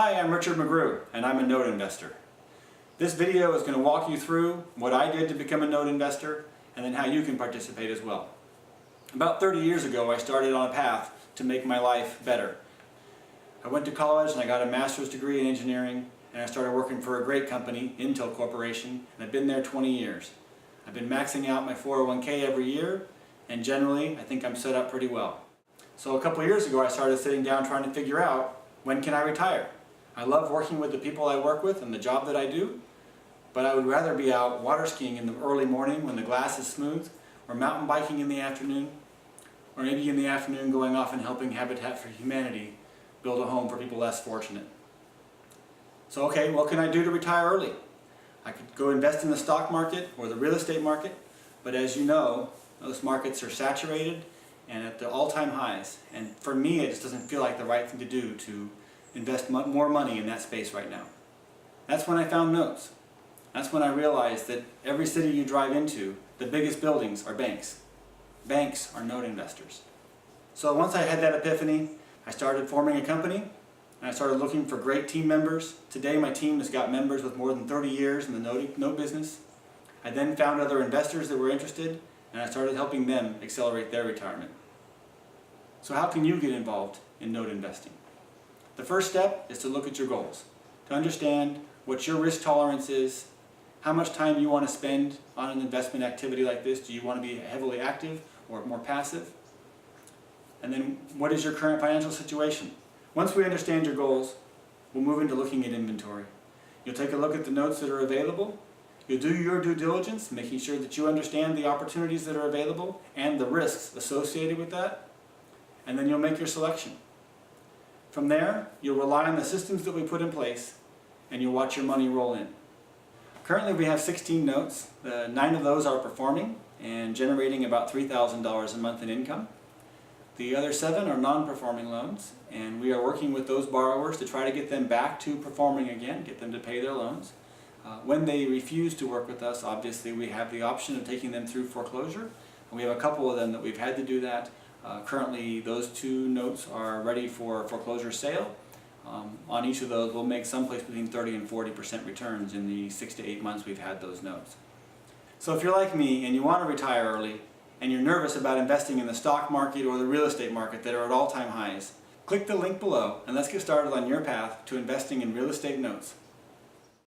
Hi, I'm Richard McGrew, and I'm a note investor. This video is going to walk you through what I did to become a note investor, and then how you can participate as well. About 30 years ago, I started on a path to make my life better. I went to college and I got a master's degree in engineering, and I started working for a great company, Intel Corporation, and I've been there 20 years. I've been maxing out my 401k every year, and generally, I think I'm set up pretty well. So a couple years ago, I started sitting down trying to figure out, when can I retire? I love working with the people I work with and the job that I do, but I would rather be out water skiing in the early morning when the glass is smooth, or mountain biking in the afternoon, or maybe in the afternoon going off and helping Habitat for Humanity build a home for people less fortunate. So okay, what can I do to retire early? I could go invest in the stock market or the real estate market, but as you know, those markets are saturated and at the all-time highs, and for me it just doesn't feel like the right thing to do to invest more money in that space right now. That's when I found notes. That's when I realized that every city you drive into, the biggest buildings are banks. Banks are note investors. So once I had that epiphany, I started forming a company, and I started looking for great team members. Today my team has got members with more than 30 years in the note business. I then found other investors that were interested, and I started helping them accelerate their retirement. So how can you get involved in note investing? The first step is to look at your goals, to understand what your risk tolerance is, how much time you want to spend on an investment activity like this. Do you want to be heavily active or more passive? And then what is your current financial situation? Once we understand your goals, we'll move into looking at inventory. You'll take a look at the notes that are available. You'll do your due diligence, making sure that you understand the opportunities that are available and the risks associated with that. And then you'll make your selection. From there, you'll rely on the systems that we put in place, and you'll watch your money roll in. Currently we have 16 notes. 9 of those are performing and generating about $3,000 a month in income. The other 7 are non-performing loans, and we are working with those borrowers to try to get them back to performing again, get them to pay their loans. When they refuse to work with us, obviously we have the option of taking them through foreclosure, and we have a couple of them that we've had to do that. Currently those 2 notes are ready for foreclosure sale. On each of those we'll make someplace between 30 and 40% returns in the 6 to 8 months we've had those notes. So if you're like me and you want to retire early and you're nervous about investing in the stock market or the real estate market that are at all-time highs, click the link below and let's get started on your path to investing in real estate notes.